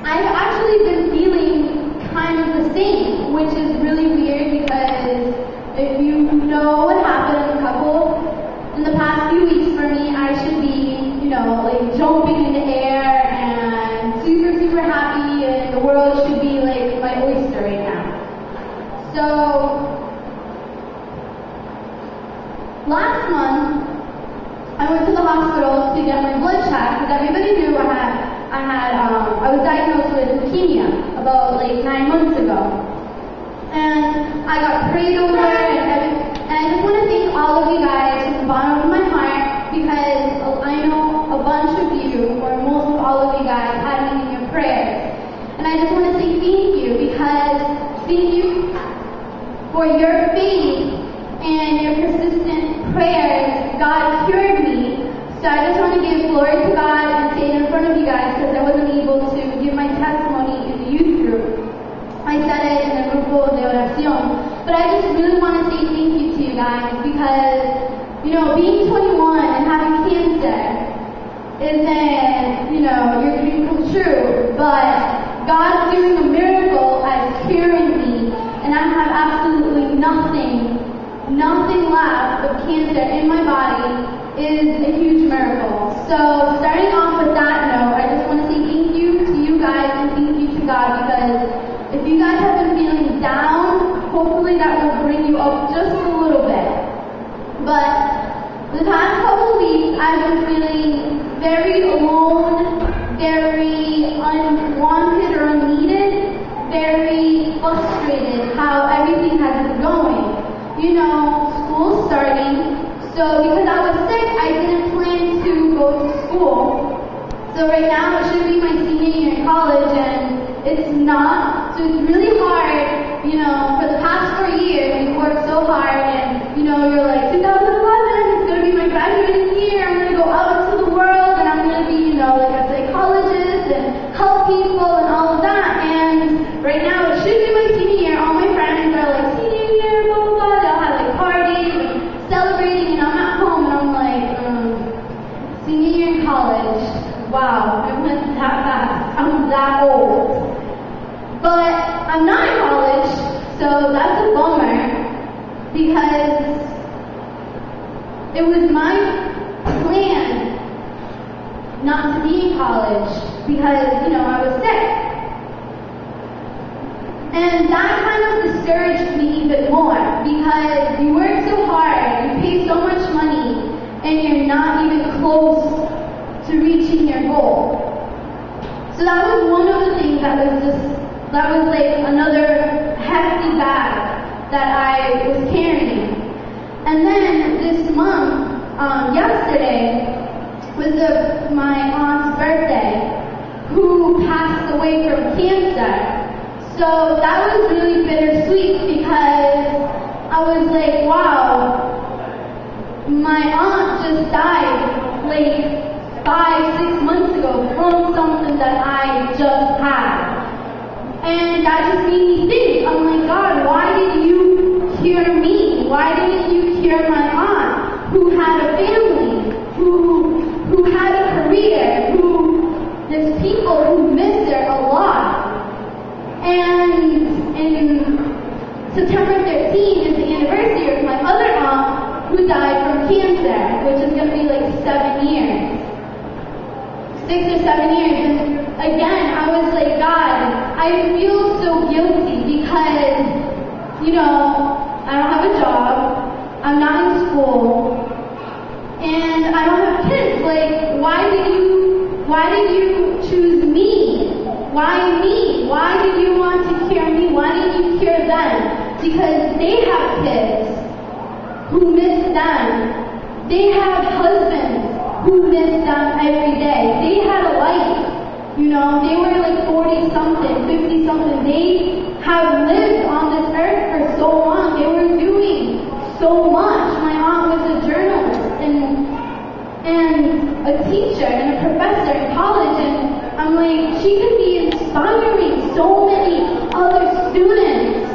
I've actually been feeling kind of the same, which is really weird because if you know what happened in the past few weeks for me, I should be, like jumping in the air and super, super happy, and the world should be like my oyster right now. So, last month, I went to the hospital to get my blood checked because everybody knew I was diagnosed with leukemia about like 9 months ago. And I got prayed over, and I just want to thank all of you guys from the bottom of my heart, because I know a bunch of you, or most of all of you guys, had me in your prayers. And I just want to say thank you, because thank you for your faith and your persistent prayers. God cured me. So I just want to give glory to God and say it in front of you guys, because I wasn't able to give my testimony in the youth group. I said it in the grupo de oración. But I just really want to say thank you to you guys, because, being 21 and having cancer isn't, your dream come true. But God's doing a miracle at curing me, and I have absolutely nothing left of cancer in my body is a huge miracle. So starting off with that note, I just want to say thank you to you guys and thank you to God, because if you guys have been feeling down, hopefully that will bring you up just a little bit. But the past couple of weeks, I've been feeling very alone, very unwanted or unneeded, very frustrated how everything has been going. School's starting, so because I was sick, I didn't plan to go to school. So right now it should be my senior year in college, and it's not. So it's really hard, for the past 4 years, we've worked so hard, and, you're like, 2011, it's going to be my graduating year, I'm going to go out into the world, and I'm going to be, like a psychologist, and help people, and all of that. And right now it should be my senior year. All my friends are like, senior year, blah, blah, blah. They all have like parties and celebrating, and I'm at home, and I'm like, senior year in college. Wow, I went that fast. I'm that old. But I'm not in college, so that's a bummer, because it was my plan not to be in college because, I was sick. And that kind of discouraged me even more, because you work so hard, you pay so much money, and you're not even close to reaching your goal. So that was one of the things that was like another hefty bag that I was carrying. And then this month, yesterday, was my aunt's birthday, who passed away from cancer. So that was really bittersweet, because I was like, wow, my aunt just died like 5-6 months ago from something that I just had. And that just made me think, I'm like, God, why did you cure me? Why didn't you cure my aunt, who had a family, who had a career, there's people who miss her a lot. And in September 13th is the anniversary of my other aunt who died from cancer, which is going to be like 7 years. 6 or 7 years. And again, I was like, God, I feel so guilty because, I don't have a job, I'm not in school, and I don't have kids. Like, why did you choose me? Why me? Why did you want to cure me? Why didn't you cure them? Because they have kids who miss them. They have husbands who miss them every day. They had a life. They were like 40-something, 50-something. They have lived on this earth for so long. They were doing so much. My aunt was a journalist and a teacher and a professor in college, and I'm like, she could be inspiring so many other students.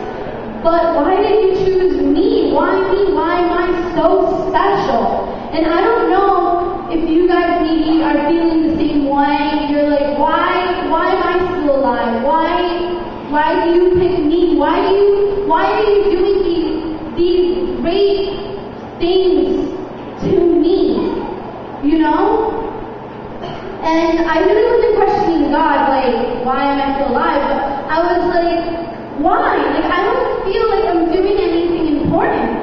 But why did you choose me? Why me? Why am I so special? And I don't know if you guys maybe are feeling the same way. You're like, why am I still alive? things to me, you know? And I really wasn't questioning God, like, why am I still alive? But I was like, why? Like, I don't feel like I'm doing anything important.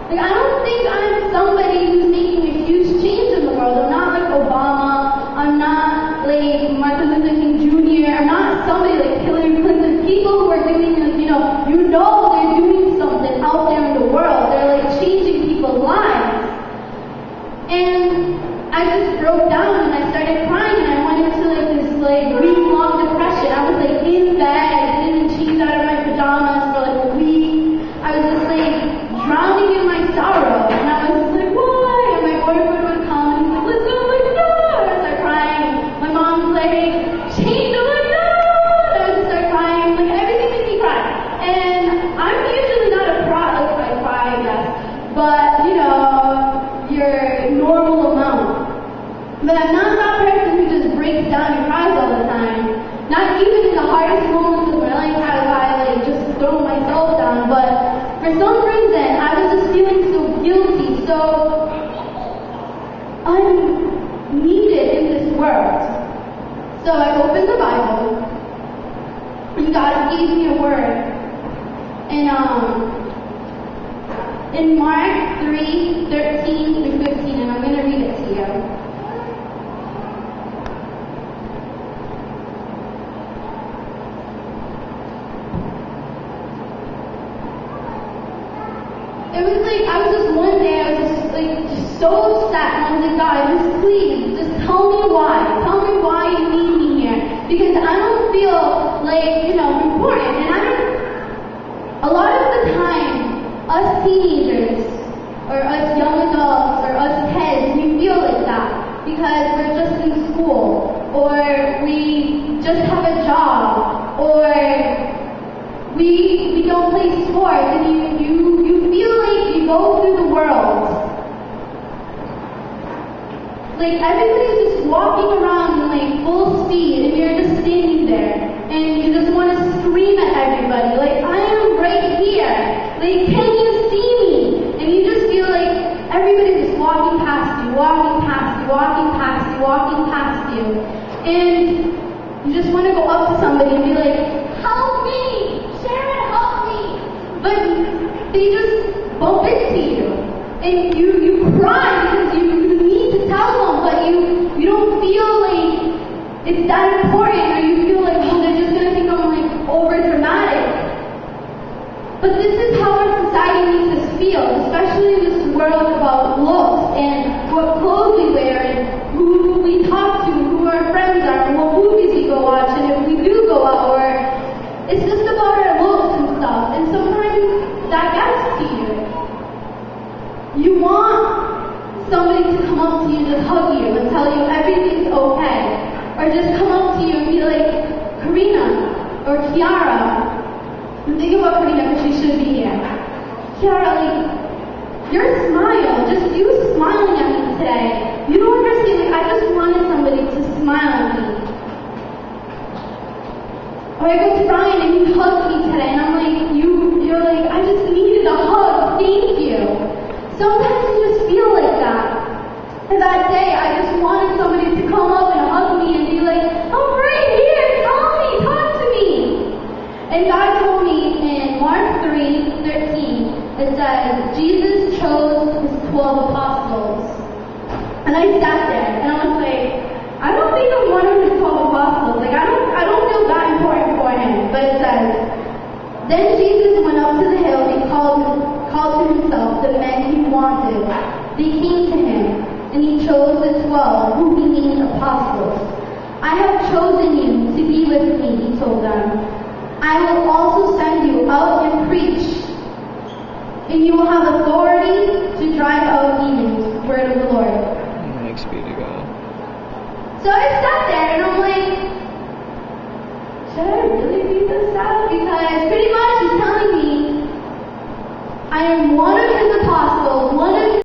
Like, I don't think I'm somebody who's making a huge change in the world. I'm not like Obama. I'm not like Martin Luther King Jr. I'm not somebody like Hillary Clinton. People who are doing, like, you know they're doing something out there in the world. They're like changing people's lives. And I just broke down and I started crying and I went into like this like week-long depression. I was like in bed, I didn't even change out of my pajamas for like a week. I was just like drowning in my sorrow. And I was like, why? And my boyfriend would come and he's like, let's go. I'm like, no. And I start crying. My mom's like, change. I'm like, no. And I would just start crying. Like everything made me cry. And I'm usually not a cry. Like I cry, I guess. But your normal amount. But I'm not that person who just breaks down and cries all the time. Not even in the hardest moments of my life have I like just thrown myself down. But for some reason, I was just feeling so guilty, so unneeded in this world. So I opened the Bible, and God gave me a word. And in Mark 3:13 through 15, and I'm going to read it to you. It was like, I was just one day, I was just like, just so sad, and I was like, God, just please, just tell me why. Tell me why you need me here. Because I don't feel like, important. And a lot of the time, us teenagers, or us young adults, or us kids, we feel like that because we're just in school, or we just have a job, or we don't play sports, and you feel like you go through the world. Like everybody's just walking around in like full speed, and you're just standing there, and you just want to scream at everybody, like, I am right here. Like, can you see me? And you just feel like everybody's just walking past you, walking past you, walking past you, walking past you. And you just want to go up to somebody and be like, help me! Sharon, help me! But they just bump into you. And you cry because you need to tell them, but you don't feel like it's that important, or you feel like, well, they're just going to think I'm like over dramatic. But this is how our society makes us feel, especially in this world about looks and what clothes we wear and who we talk to, who our friends are, and what movies we go watch, and if we do go out, or it's just about our looks and stuff. And sometimes that gets to you. You want somebody to come up to you and just hug you and tell you everything's okay. Or just come up to you and be like, Karina, or Kiara. I'm thinking about Karina because she should be here. Kiara, like, your smile, just you smiling at me today. You don't understand, like, I just wanted somebody to smile at me. Or I go to Brian and he hugged me today, and I'm like, you're like, I just needed a hug, thank you. Sometimes you just feel like that. And that day, I just wanted somebody to come up and hug me and be like, I'm right here, tell me, talk to me. And God told me in Mark 3:13, it says, Jesus chose his 12 apostles. And I sat there, and I was like, I don't think I'm one of his 12 apostles. Like, I don't feel that important for him. But it says, then Jesus went up to the hill and called to himself the men he wanted. They came to him, and he chose the 12, whom he named apostles. I have chosen you to be with me, he told them. I will also send you out and preach, and you will have authority to drive out demons. Word of the Lord. Thanks be to God. So I sat there, and I'm like, should I really read this out? Because pretty much he's telling me I am one of his apostles, one of